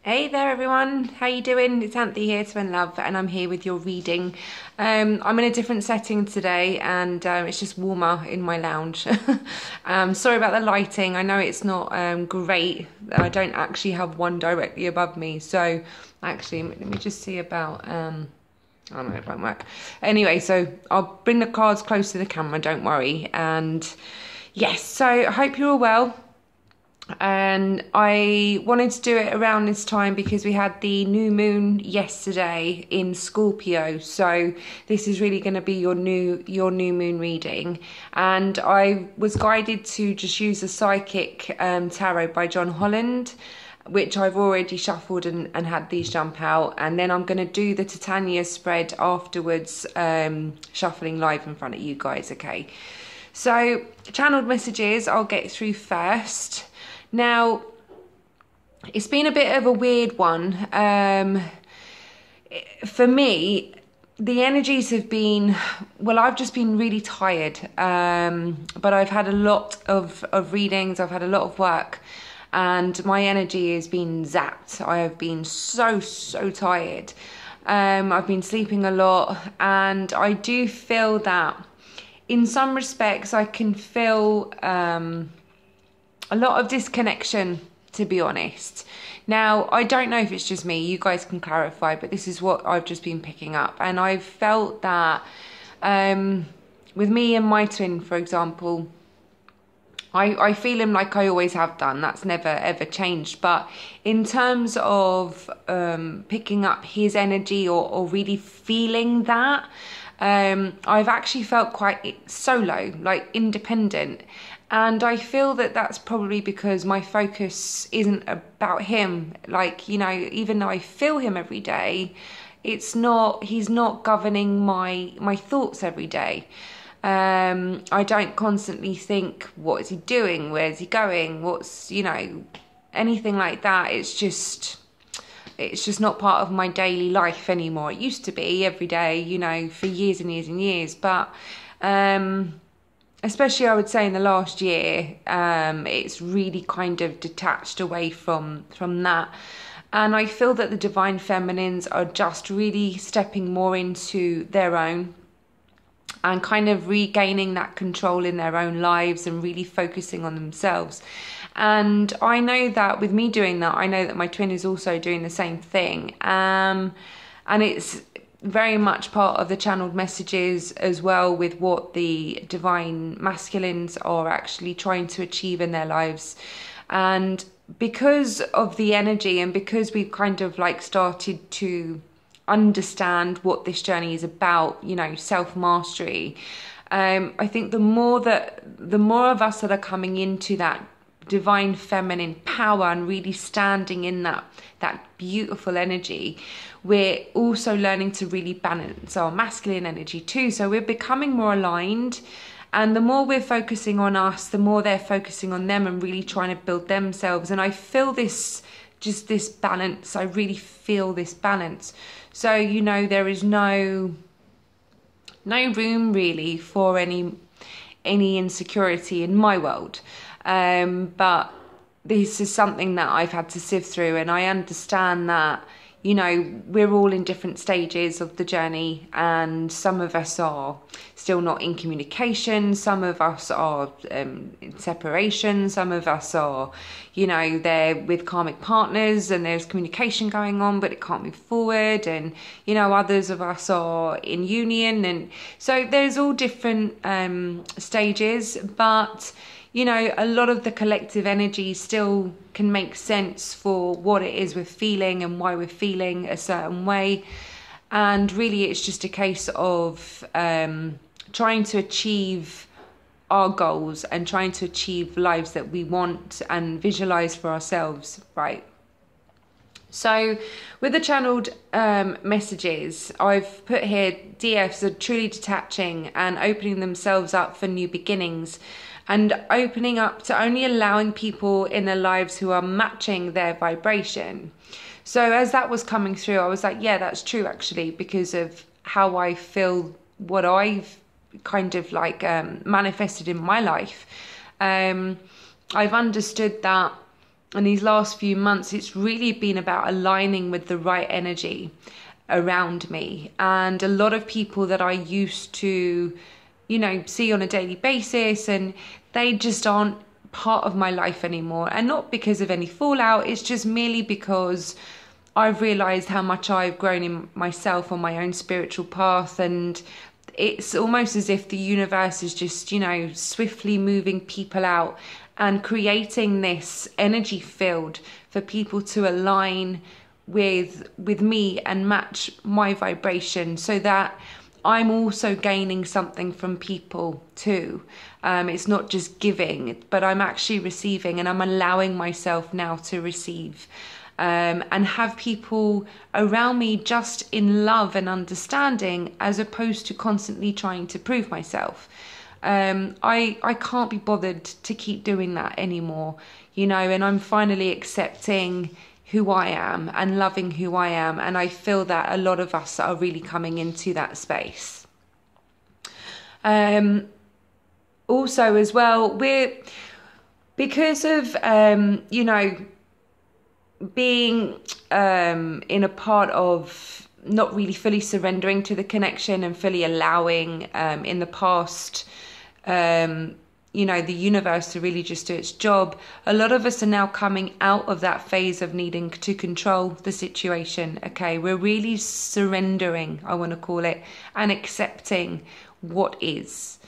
Hey there everyone, how you doing? It's Anthony here to Love, and I'm here with your reading. I'm in a different setting today, and it's just warmer in my lounge. Sorry about the lighting. I know it's not great. I don't actually have one directly above me, so actually let me just see about oh no, it won't work. Anyway, so I'll bring the cards close to the camera, don't worry. And yes, so I hope you're all well. And I wanted to do it around this time because we had the new moon yesterday in Scorpio, so this is really going to be your new moon reading. And I was guided to just use the Psychic Tarot by John Holland, which I've already shuffled and had these jump out, and then I'm going to do the Titania spread afterwards, shuffling live in front of you guys. Okay, so channeled messages I'll get through first. Now, it's been a bit of a weird one. For me, the energies have been, well, I've just been really tired. But I've had a lot of readings, I've had a lot of work, and my energy has been zapped. I have been so tired. I've been sleeping a lot, and I do feel that in some respects I can feel a lot of disconnection, to be honest. Now, I don't know if it's just me, you guys can clarify, but this is what I've just been picking up. And I've felt that with me and my twin, for example, I feel him like I always have done. That's never ever changed. But in terms of picking up his energy or really feeling that, I've actually felt quite solo, like independent. And I feel that that's probably because my focus isn't about him. Like, you know, even though I feel him every day, he's not governing my thoughts every day. I don't constantly think, what is he doing? Where's he going? What's, you know, anything like that. It's just not part of my daily life anymore. It used to be every day, you know, for years and years and years. But, especially I would say in the last year, it's really kind of detached away from that. And I feel that the divine feminines are just really stepping more into their own and kind of regaining that control in their own lives and really focusing on themselves. And I know that with me doing that, I know that my twin is also doing the same thing. And it's very much part of the channeled messages as well, with what the divine masculines are actually trying to achieve in their lives. And because of the energy, and because we've kind of like started to understand what this journey is about, you know, self-mastery, I think the more of us that are coming into that divine feminine power and really standing in that beautiful energy, we're also learning to really balance our masculine energy too. So we're becoming more aligned, and the more we're focusing on us, the more they're focusing on them and really trying to build themselves. And I feel this balance. I really feel this balance. So, you know, there is no room really for any insecurity in my world. But this is something that I've had to sift through, and I understand that, you know, we're all in different stages of the journey, and some of us are still not in communication, some of us are in separation, some of us are, you know, they're with karmic partners and there's communication going on but it can't move forward, and, you know, others of us are in union. And so there's all different stages, but, you know, a lot of the collective energy still can make sense for what it is we're feeling and why we're feeling a certain way. And really it's just a case of trying to achieve our goals and trying to achieve lives that we want and visualize for ourselves, right? So with the channeled messages, I've put here, DFs are truly detaching and opening themselves up for new beginnings, and opening up to only allowing people in their lives who are matching their vibration. So as that was coming through, I was like, yeah, that's true actually, because of how I feel, what I've kind of like manifested in my life. I've understood that in these last few months, it's really been about aligning with the right energy around me. And a lot of people that I used to, see on a daily basis, and they just aren't part of my life anymore. And not because of any fallout, it's just merely because I've realized how much I've grown in myself on my own spiritual path. And it's almost as if the universe is just, swiftly moving people out and creating this energy field for people to align with me and match my vibration, so that I'm also gaining something from people too. It's not just giving, but I'm actually receiving, and I'm allowing myself now to receive. And have people around me just in love and understanding, as opposed to constantly trying to prove myself. I can't be bothered to keep doing that anymore, and I'm finally accepting who I am and loving who I am. And I feel that a lot of us are really coming into that space. Also as well, because of, being in a part of not really fully surrendering to the connection and fully allowing in the past, the universe to really just do its job. A lot of us are now coming out of that phase of needing to control the situation. Okay, we're really surrendering, I want to call it, and accepting what is.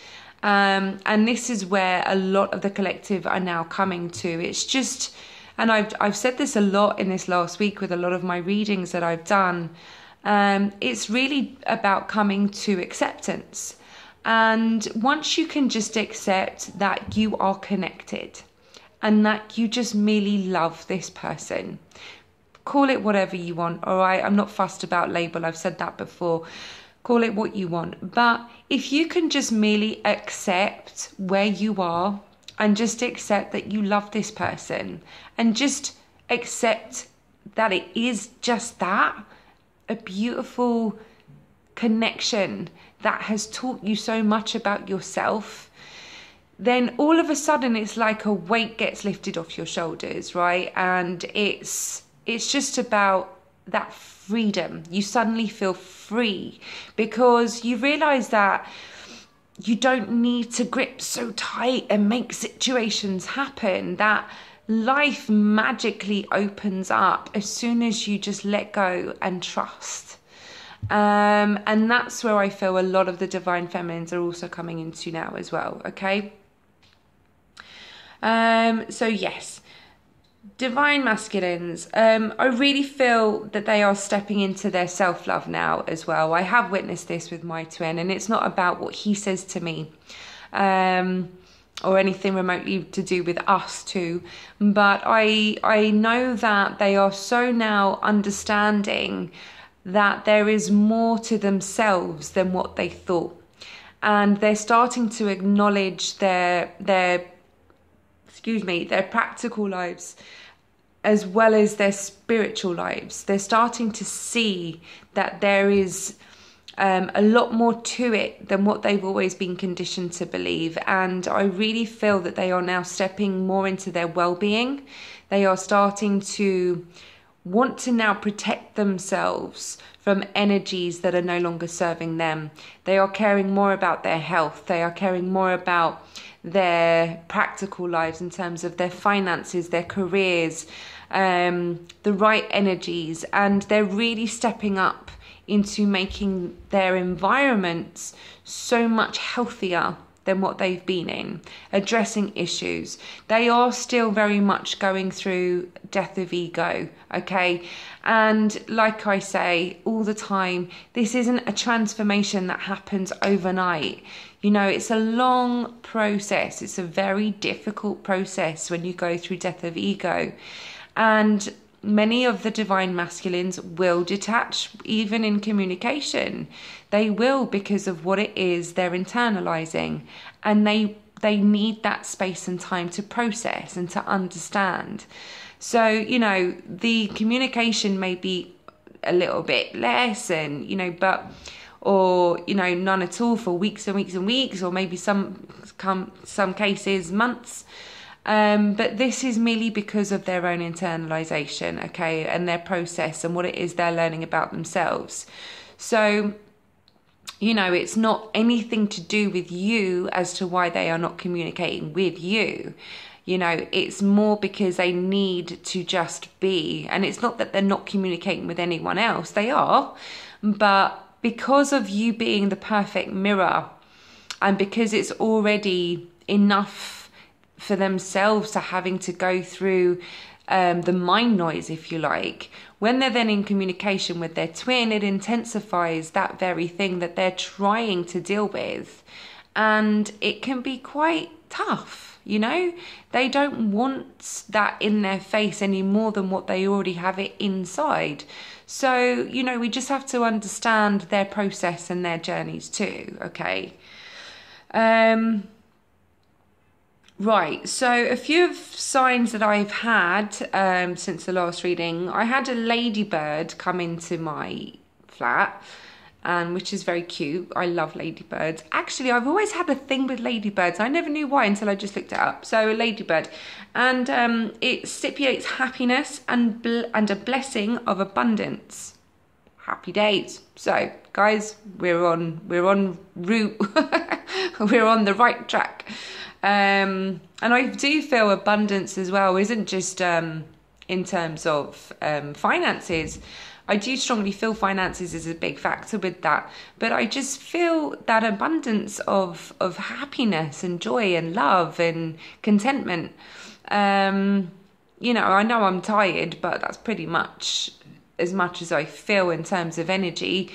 And this is where a lot of the collective are now coming to. It's just, and I've said this a lot in this last week with a lot of my readings that I've done. It's really about coming to acceptance. And once you can just accept that you are connected and that you just merely love this person, call it whatever you want, all right? I'm not fussed about label. I've said that before. Call it what you want. But if you can just merely accept where you are and just accept that you love this person and just accept that it is just that, a beautiful connection that has taught you so much about yourself, then all of a sudden it's like a weight gets lifted off your shoulders, right? And it's just about that freedom. You suddenly feel free because you realize that you don't need to grip so tight and make situations happen, that life magically opens up as soon as you just let go and trust. And that's where I feel a lot of the divine feminines are also coming into now as well, okay? So yes, divine masculines, I really feel that they are stepping into their self-love now as well. I have witnessed this with my twin, and it's not about what he says to me, or anything remotely to do with us two, but I know that they are so now understanding that there is more to themselves than what they thought, and they're starting to acknowledge their practical lives as well as their spiritual lives. They're starting to see that there is a lot more to it than what they've always been conditioned to believe. And I really feel that they are now stepping more into their well-being. They are starting to want to now protect themselves from energies that are no longer serving them. They are caring more about their health. They are caring more about their practical lives in terms of their finances, their careers, the right energies, and they're really stepping up into making their environments so much healthier than what they've been in, addressing issues. They are still very much going through death of ego, okay? And like I say all the time, this isn't a transformation that happens overnight. It's a long process. It's a very difficult process when you go through death of ego. And many of the divine masculines will detach, even in communication. They will, because of what it is they're internalizing, and they need that space and time to process and to understand. So, the communication may be a little bit less, and or none at all for weeks and weeks and weeks, or maybe some cases months. But this is merely because of their own internalization, okay, and their process and what it is they're learning about themselves. So, you know, it's not anything to do with you as to why they are not communicating with you. You know, it's more because they need to just be. And it's not that they're not communicating with anyone else. They are. But because of you being the perfect mirror, and because it's already enough for themselves to having to go through the mind noise, if you like, when they're then in communication with their twin, it intensifies that very thing that they're trying to deal with. And it can be quite tough, you know? They don't want that in their face any more than what they already have it inside. So, you know, we just have to understand their process and their journeys too, okay? Right, so a few of signs that I've had since the last reading. I had a ladybird come into my flat, and which is very cute. I love ladybirds. Actually, I've always had a thing with ladybirds. I never knew why until I just looked it up. So a ladybird, and it stipulates happiness and a blessing of abundance. Happy days. So guys, we're on route. We're on the right track. And I do feel abundance as well isn't just in terms of finances. I do strongly feel finances is a big factor with that, but I just feel that abundance of happiness and joy and love and contentment. You know, I know I'm tired, but that's pretty much as I feel in terms of energy.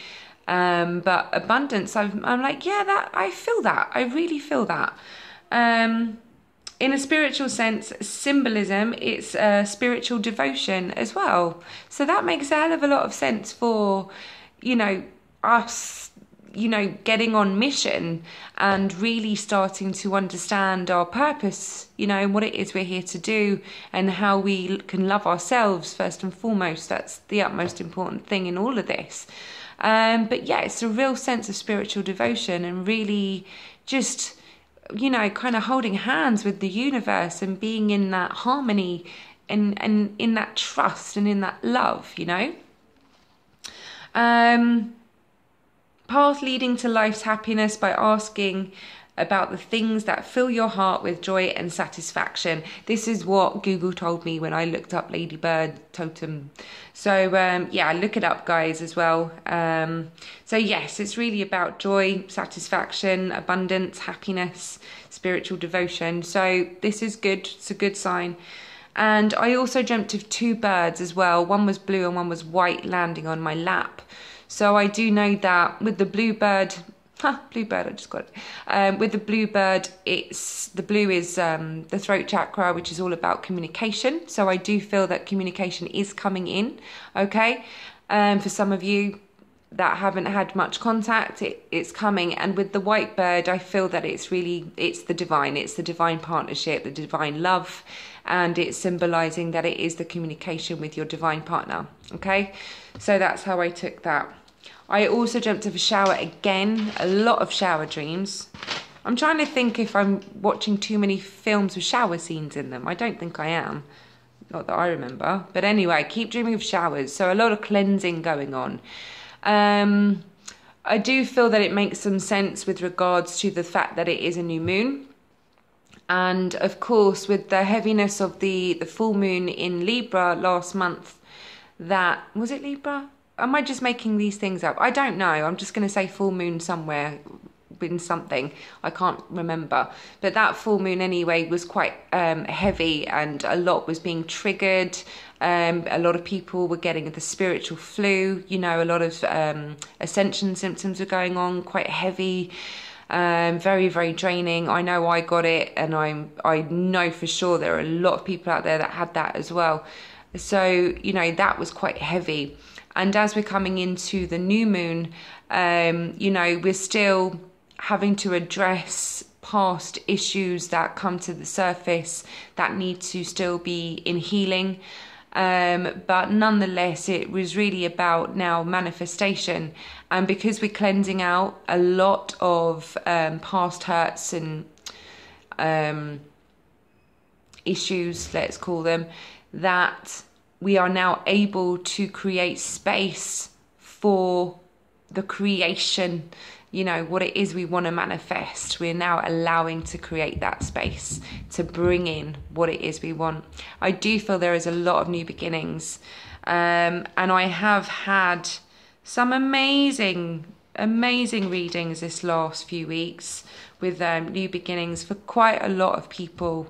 But abundance, I'm like, yeah, that I feel that. I really feel that. In a spiritual sense, symbolism, it's spiritual devotion as well. So that makes a hell of a lot of sense for, you know, us, you know, getting on mission and really starting to understand our purpose, you know, what it is we're here to do and how we can love ourselves first and foremost. That's the utmost important thing in all of this. But yeah, it's a real sense of spiritual devotion and really just, you know, kind of holding hands with the universe and being in that harmony and in that trust and in that love, you know. Path leading to life's happiness by asking about the things that fill your heart with joy and satisfaction. This is what Google told me when I looked up ladybird totem. So yeah, look it up, guys, as well. So yes, it's really about joy, satisfaction, abundance, happiness, spiritual devotion. So this is good. It's a good sign. And I also dreamt of two birds as well. One was blue and one was white landing on my lap. So I do know that with the bluebird, bluebird, I just got it. With the bluebird, the blue is the throat chakra, which is all about communication. So I do feel that communication is coming in, okay? For some of you that haven't had much contact, it's coming. And with the white bird, I feel that it's the divine partnership, the divine love, and it's symbolizing that it is the communication with your divine partner, okay? So that's how I took that. I also dreamt of a shower again, a lot of shower dreams. I'm trying to think if I'm watching too many films with shower scenes in them. I don't think I am. Not that I remember. But anyway, I keep dreaming of showers. So a lot of cleansing going on. I do feel that it makes some sense with regards to the fact that it is a new moon. And of course, with the heaviness of the full moon in Libra last month, was it Libra? Am I just making these things up? I don't know. I'm just going to say full moon somewhere in something. I can't remember. But that full moon anyway was quite heavy and a lot was being triggered. A lot of people were getting the spiritual flu. You know, a lot of ascension symptoms were going on, quite heavy. Very, very draining. I know I got it, and I know for sure there are a lot of people out there that had that as well. So, you know, that was quite heavy. And as we're coming into the new moon, you know, we're still having to address past issues that come to the surface that need to still be in healing. But nonetheless, it was really about now manifestation. And because we're cleansing out a lot of past hurts and issues, let's call them, that we are now able to create space for the creation, you know, what it is we want to manifest. We're now allowing to create that space to bring in what it is we want. I do feel there is a lot of new beginnings, and I have had some amazing readings this last few weeks with new beginnings for quite a lot of people.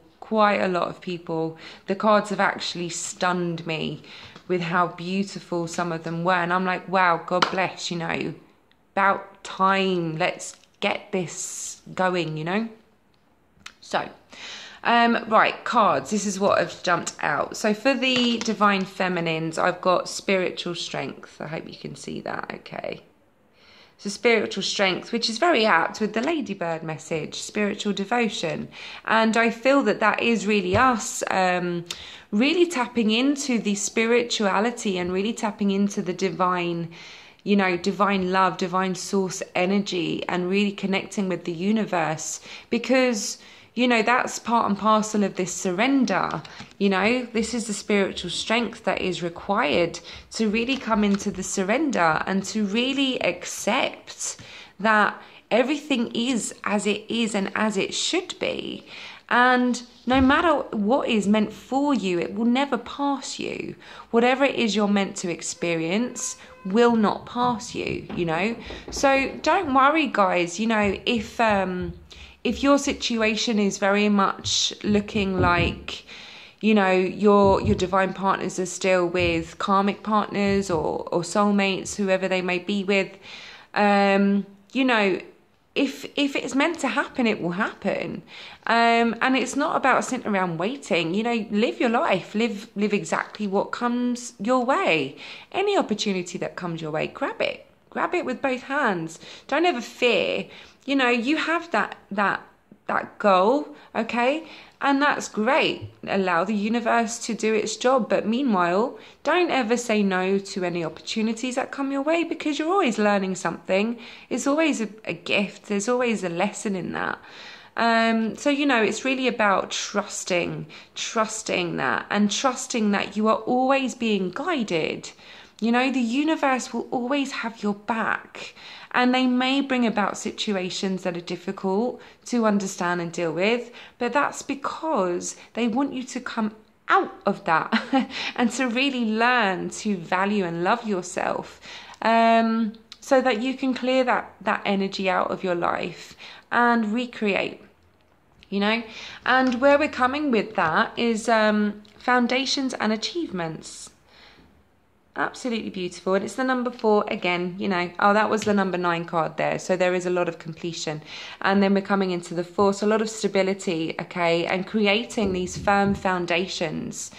The cards have actually stunned me with how beautiful some of them were, and I'm like, wow, God bless, you know, about time, let's get this going, you know. So right, cards, this is what have jumped out. So for the divine feminines, I've got spiritual strength. I hope you can see that. Okay, so spiritual strength, which is very apt with the ladybird message, spiritual devotion. And I feel that that is really us, really tapping into the spirituality and really tapping into the divine, you know, divine love, divine source energy, and really connecting with the universe, because, you know, that's part and parcel of this surrender. You know, this is the spiritual strength that is required to really come into the surrender and to really accept that everything is as it is and as it should be. And no matter what is meant for you, it will never pass you. Whatever it is you're meant to experience will not pass you, you know. So don't worry, guys, you know, if your situation is very much looking like, you know, your divine partners are still with karmic partners or soulmates, whoever they may be with, you know, if it's meant to happen, it will happen. And it's not about sitting around waiting, you know, live your life, live exactly what comes your way. Any opportunity that comes your way, grab it with both hands. Don't ever fear. You know, you have that goal, okay? And that's great. Allow the universe to do its job. But meanwhile, don't ever say no to any opportunities that come your way, because you're always learning something. It's always a gift. There's always a lesson in that. So, you know, it's really about trusting that, and trusting that you are always being guided. You know, the universe will always have your back, and they may bring about situations that are difficult to understand and deal with, but that's because they want you to come out of that and to really learn to value and love yourself, so that you can clear that energy out of your life and recreate, you know. And where we're coming with that is foundations and achievements. Absolutely beautiful. And it's the number 4 again, you know. Oh, that was the number 9 card there. So there is a lot of completion. And then we're coming into the 4. So a lot of stability, okay, and creating these firm foundations.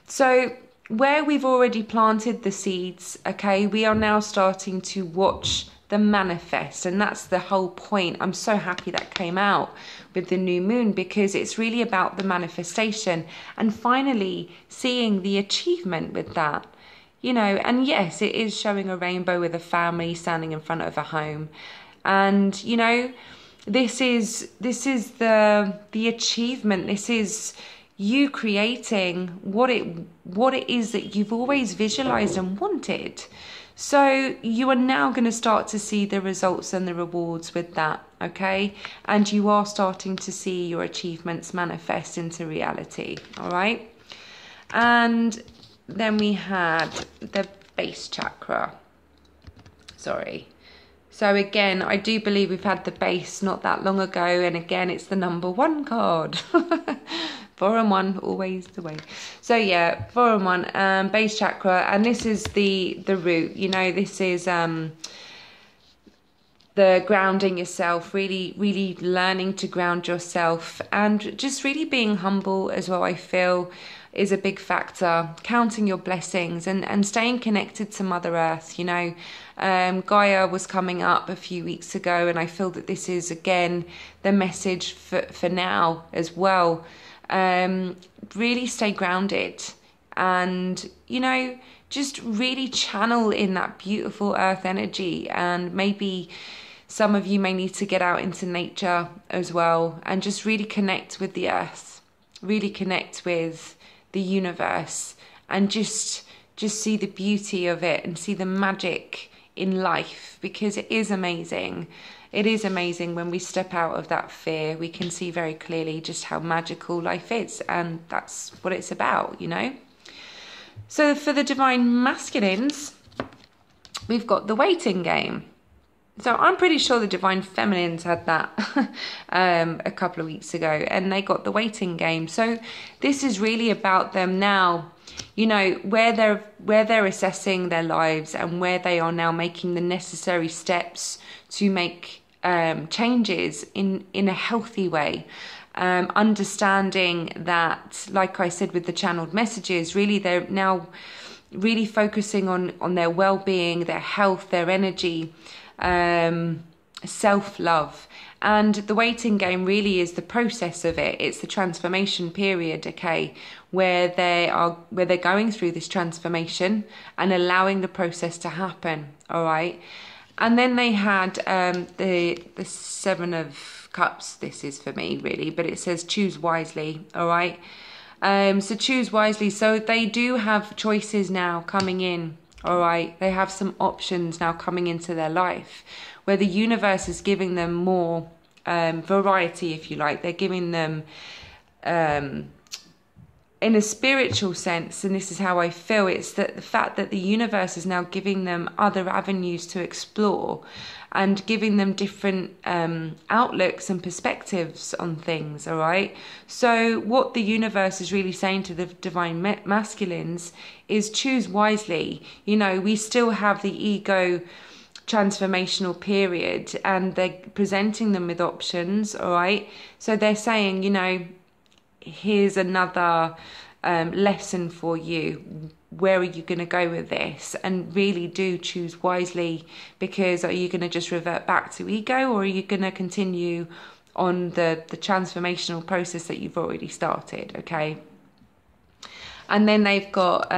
So where we've already planted the seeds, okay, we are now starting to watch the manifest. And that's the whole point. I'm so happy that came out with the new moon, because it's really about the manifestation and finally seeing the achievement with that. You know, and yes, it is showing a rainbow with a family standing in front of a home. And, you know, this is the achievement. This is you creating what it is that you've always visualized and wanted. So you are now going to start to see the results and the rewards with that, okay? And you are starting to see your achievements manifest into reality, all right? And then we had the base chakra. Sorry. So again, I do believe we've had the base not that long ago. And again, it's the number 1 card. 4 and 1, always the way. So yeah, 4 and 1, base chakra. And this is the root. You know, this is the grounding yourself, really learning to ground yourself, and just really being humble as well, I feel, is a big factor. Counting your blessings and staying connected to Mother Earth. You know, Gaia was coming up a few weeks ago, and I feel that this is again the message for now as well. Really stay grounded, and, you know, just really channel in that beautiful earth energy. And maybe some of you may need to get out into nature as well and just really connect with the earth. really connect with the universe and just see the beauty of it and see the magic in life, because it is amazing. It is amazing when we step out of that fear. We can see very clearly just how magical life is, and that's what it's about, you know. So for the divine masculines, we've got the waiting game. So I'm pretty sure the divine feminines had that a couple of weeks ago, and they got the waiting game. So this is really about them now, you know, where they're assessing their lives and where they are now making the necessary steps to make changes in a healthy way. Understanding that, like I said with the channeled messages, really they're now really focusing on their well-being, their health, their energy, self-love. And the waiting game really is the process of it. It's the transformation period, okay, where they're going through this transformation and allowing the process to happen. All right. And then they had the Seven of Cups. This is for me really, but it says choose wisely. All right. So choose wisely. So they do have choices now coming in. All right. They have some options now coming into their life, where the universe is giving them more variety, if you like. They're giving them, in a spiritual sense, and this is how I feel, it's that the fact that the universe is now giving them other avenues to explore and giving them different outlooks and perspectives on things, all right? So what the universe is really saying to the divine masculines is choose wisely. You know, we still have the ego transformational period, and they're presenting them with options, all right? So they're saying, you know, here's another lesson for you. Where are you going to go with this? And really do choose wisely, because are you going to just revert back to ego, or are you going to continue on the transformational process that you've already started, okay? And then they've got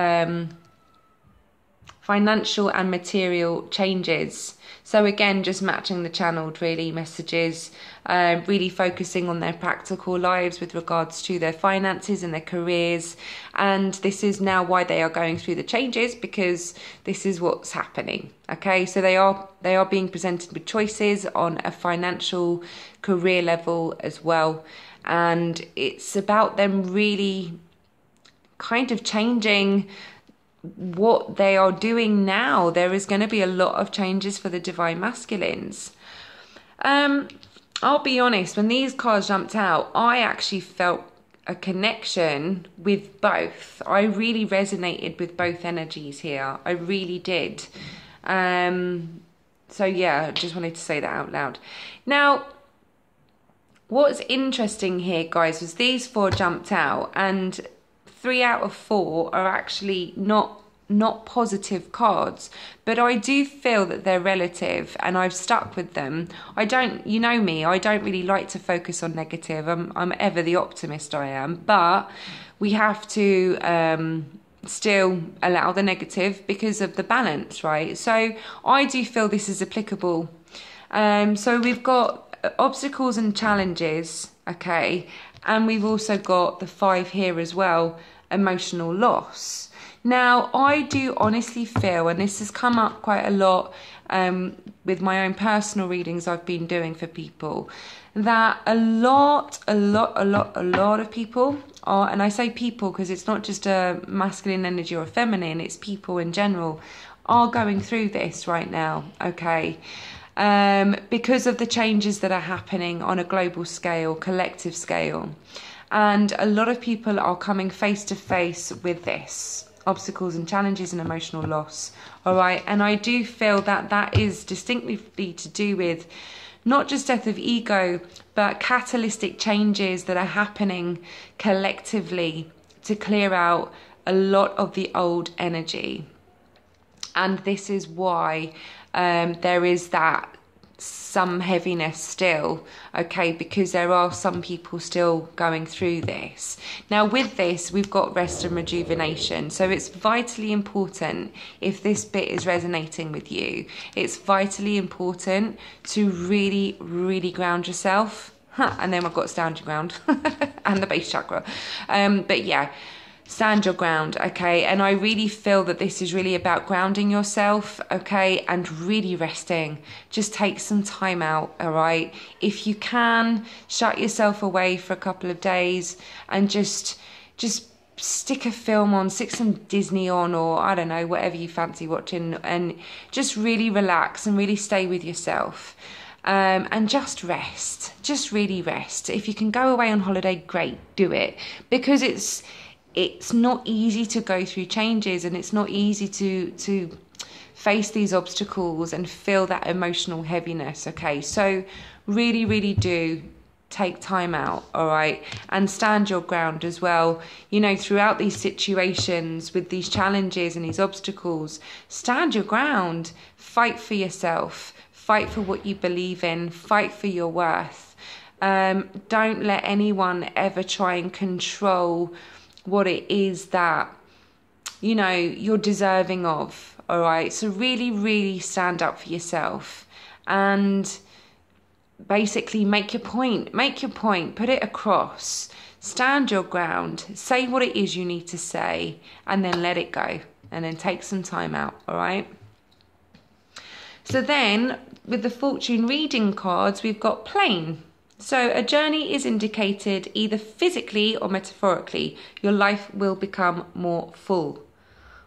financial and material changes. So again, just matching the channeled really messages, really focusing on their practical lives with regards to their finances and their careers. And this is now why they are going through the changes, because this is what's happening. Okay, so they are being presented with choices on a financial career level as well. And it's about them really kind of changing what they are doing now. There is going to be a lot of changes for the divine masculines. I'll be honest, when these cards jumped out, I actually felt a connection with both. I really resonated with both energies here. I really did. So yeah, I just wanted to say that out loud. Now, what's interesting here, guys, was these four jumped out, and 3 out of 4 are actually not positive cards, but I do feel that they're relative, and I've stuck with them. I don't, you know me, I don't really like to focus on negative. I'm ever the optimist, I am, but we have to still allow the negative because of the balance, right? So I do feel this is applicable. So we've got obstacles and challenges, okay, and we've also got the 5 here as well, emotional loss. Now, I do honestly feel, and this has come up quite a lot with my own personal readings I've been doing for people, that a lot of people are, and I say people because it's not just a masculine energy or a feminine, it's people in general, are going through this right now, okay? Because of the changes that are happening on a global scale, collective scale. And a lot of people are coming face to face with this, obstacles and challenges and emotional loss, all right? And I do feel that that is distinctly to do with not just death of ego, but catalytic changes that are happening collectively to clear out a lot of the old energy. And this is why there is that some heaviness still, okay, because there are some people still going through this. Now with this, we've got rest and rejuvenation. So it's vitally important, if this bit is resonating with you, it's vitally important to really, really ground yourself, And then I've got stand your ground and the base chakra. But yeah, stand your ground, okay? And I really feel that this is really about grounding yourself, okay? And really resting. Just take some time out, all right? If you can, shut yourself away for a couple of days and just stick a film on, stick some Disney on, or I don't know, whatever you fancy watching, and just really relax and really stay with yourself. And just rest, just really rest. If you can go away on holiday, great, do it. Because it's not easy to go through changes, and it's not easy to face these obstacles and feel that emotional heaviness, okay? So really, really do take time out, all right? And stand your ground as well. You know, throughout these situations with these challenges and these obstacles, stand your ground, fight for yourself, fight for what you believe in, fight for your worth. Don't let anyone ever try and control what it is that, you know, you're deserving of, all right? So really, really stand up for yourself and basically make your point, put it across, stand your ground, say what it is you need to say, and then let it go, and then take some time out, all right? So then with the fortune reading cards, we've got plain. So a journey is indicated either physically or metaphorically. Your life will become more full.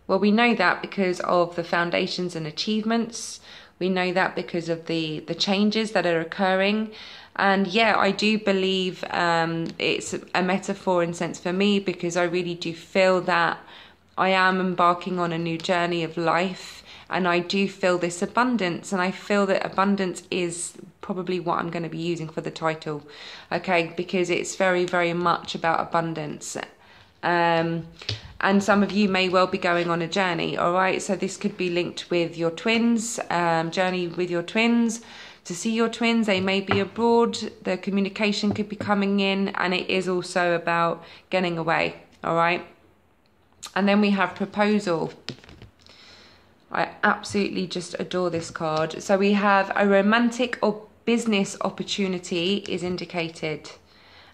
Well, we know that because of the foundations and achievements. We know that because of the changes that are occurring. And yeah, I do believe it's a metaphor in sense for me, because I really do feel that I am embarking on a new journey of life. And I do feel this abundance, and I feel that abundance is probably what I'm going to be using for the title, okay? Because it's very, very much about abundance. And some of you may well be going on a journey, all right? So this could be linked with your twins, journey with your twins, to see your twins. They may be abroad, the communication could be coming in, and it is also about getting away, all right? And then we have proposal. I absolutely just adore this card. So we have a romantic or business opportunity is indicated.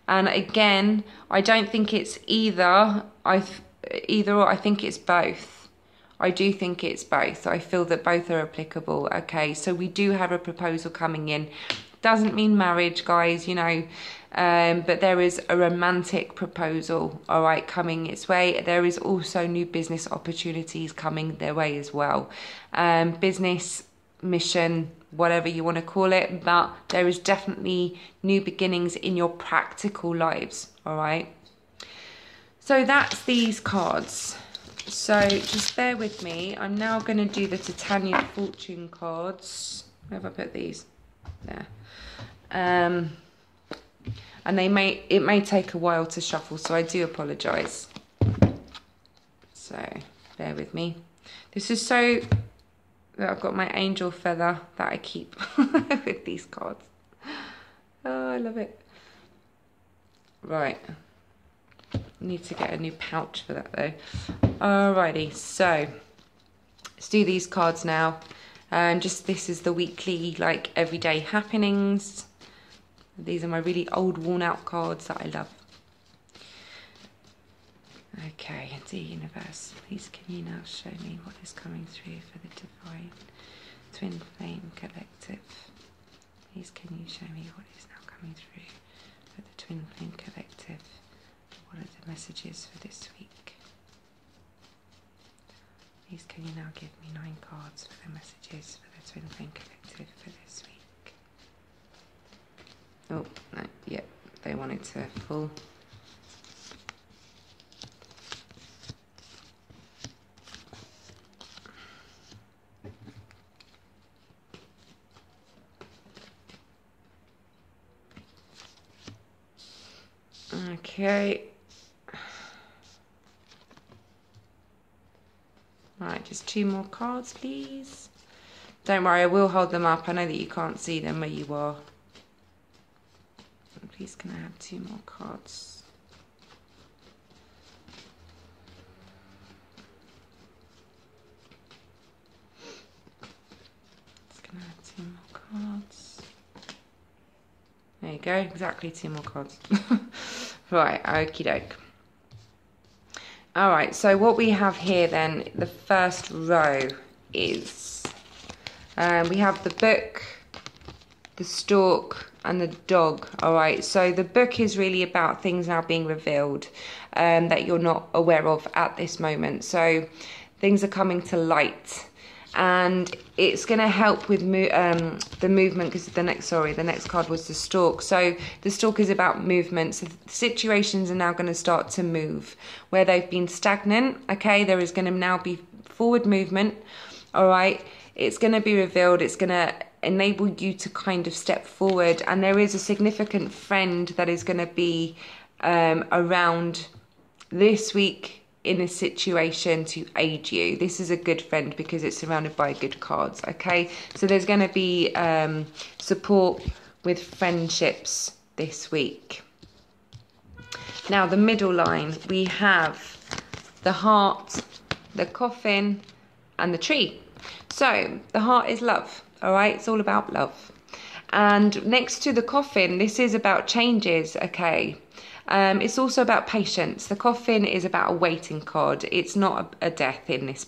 And again, I don't think it's either or, I think it's both. I do think it's both. I feel that both are applicable. Okay, so we do have a proposal coming in. Doesn't mean marriage, guys, you know, but there is a romantic proposal, all right, coming its way. There is also new business opportunities coming their way as well. Business, mission, whatever you want to call it, but there is definitely new beginnings in your practical lives, all right? So that's these cards. So just bear with me. I'm now going to do the Titania Fortune cards. Where have I put these? There. And it may take a while to shuffle, so I do apologise. So bear with me. This is so that I've got my angel feather that I keep with these cards. Oh, I love it. Right. Need to get a new pouch for that though. Alrighty, so let's do these cards now. This is the weekly, like, everyday happenings. These are my really old, worn-out cards that I love. Okay, dear universe, please can you now show me what is coming through for the divine twin flame collective? Please can you show me what is now coming through for the twin flame collective? What are the messages for this week? Please can you now give me 9 cards for the messages for the twin flame collective for this week? Oh, no, yeah, they wanted to pull. Okay. Right, just 2 more cards, please. Don't worry, I will hold them up. I know that you can't see them where you are. Please can I have 2 more cards? Just gonna have 2 more cards. There you go, exactly 2 more cards. Right, okie doke. All right, so what we have here then, the first row is, we have the book, the stork, and the dog. All right, so the book is really about things now being revealed that you're not aware of at this moment. So things are coming to light, and it's going to help with the movement, because the next card was the stork. So the stork is about movement. So situations are now going to start to move where they've been stagnant. Okay, there is going to now be forward movement. All right, it's going to be revealed. It's going to enable you to kind of step forward, and there is a significant friend that is going to be around this week in a situation to aid you. This is a good friend because it's surrounded by good cards. Okay, so there's going to be support with friendships this week. Now the middle line, we have the heart, the coffin, and the tree. So the heart is love. All right, it's all about love. And next to the coffin, this is about changes. Okay, it's also about patience. The coffin is about a waiting card. It's not a death in this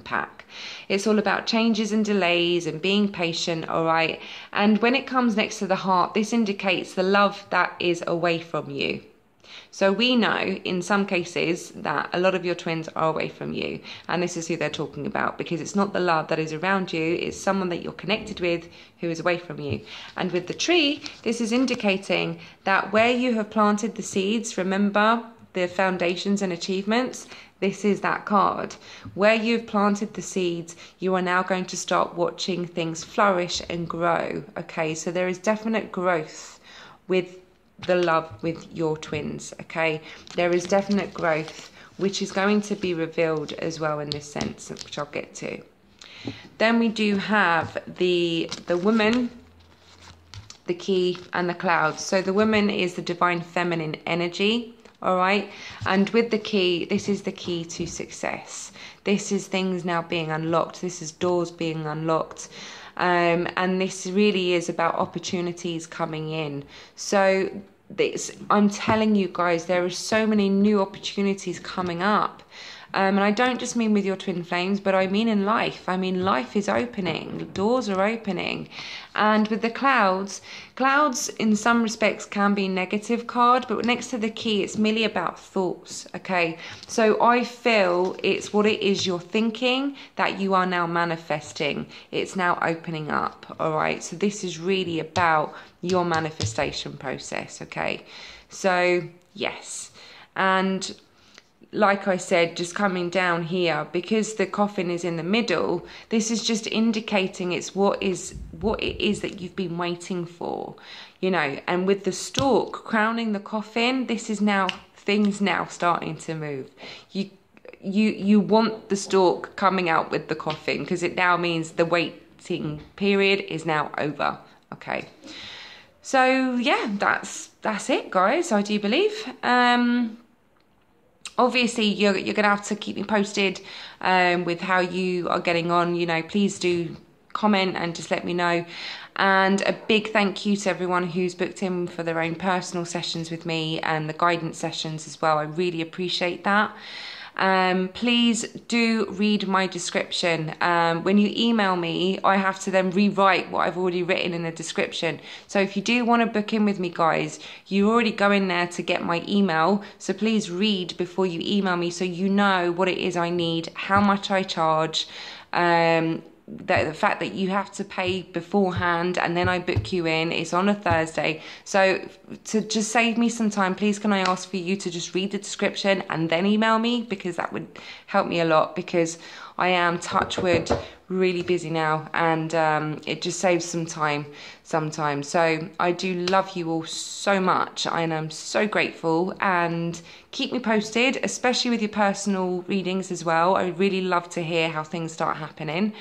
pack. It's all about changes and delays and being patient. All right, and when it comes next to the heart, this indicates the love that is away from you. So we know in some cases that a lot of your twins are away from you, and this is who they're talking about, because it's not the love that is around you, it's someone that you're connected with who is away from you. And with the tree, this is indicating that where you have planted the seeds, remember the foundations and achievements, this is that card. Where you've planted the seeds, you are now going to start watching things flourish and grow. Okay, so there is definite growth with the love with your twins. Okay, there is definite growth which is going to be revealed as well in this sense, which I'll get to. Then we do have the woman, the key, and the clouds. So the woman is the divine feminine energy. All right, and with the key, this is the key to success. This is things now being unlocked. This is doors being unlocked. And this really is about opportunities coming in. So I'm telling you guys, there are so many new opportunities coming up. And I don't just mean with your twin flames, but I mean in life. I mean, life is opening, doors are opening. And with the clouds in some respects can be a negative card, but next to the key, it's merely about thoughts, okay? So I feel it's what it is you're thinking that you are now manifesting. It's now opening up, all right? So this is really about your manifestation process, okay? So, yes. And like I said, just coming down here, because the coffin is in the middle, this is just indicating it's what it is that you've been waiting for, you know. And with the stork crowning the coffin, this is now things now starting to move. You want the stork coming out with the coffin, because it now means the waiting period is now over. Okay, so yeah, that's it, guys. I do believe. Obviously, you're going to have to keep me posted with how you are getting on. You know, please do comment and just let me know. And a big thank you to everyone who's booked in for their own personal sessions with me and the guidance sessions as well. I really appreciate that. Please do read my description. When you email me, I have to then rewrite what I've already written in the description. So if you do want to book in with me, guys, you already go in there to get my email. So please read before you email me, so you know what it is I need, how much I charge, the fact that you have to pay beforehand and then I book you in. It's on a Thursday. So to just save me some time, please can I ask for you to just read the description and then email me, because that would help me a lot, because I am, touch wood, really busy now, and it just saves some time sometimes. So I do love you all so much, and I'm so grateful, and keep me posted, especially with your personal readings as well. I would really love to hear how things start happening.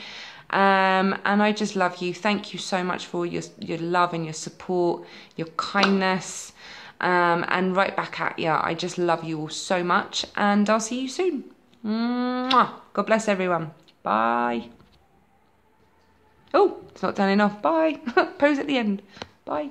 And I just love you. Thank you so much for your love and your support, your kindness, and right back at you. I just love you all so much, and I'll see you soon. Mwah. God bless everyone. Bye. Oh, it's not turning off. Bye. Pose at the end. Bye.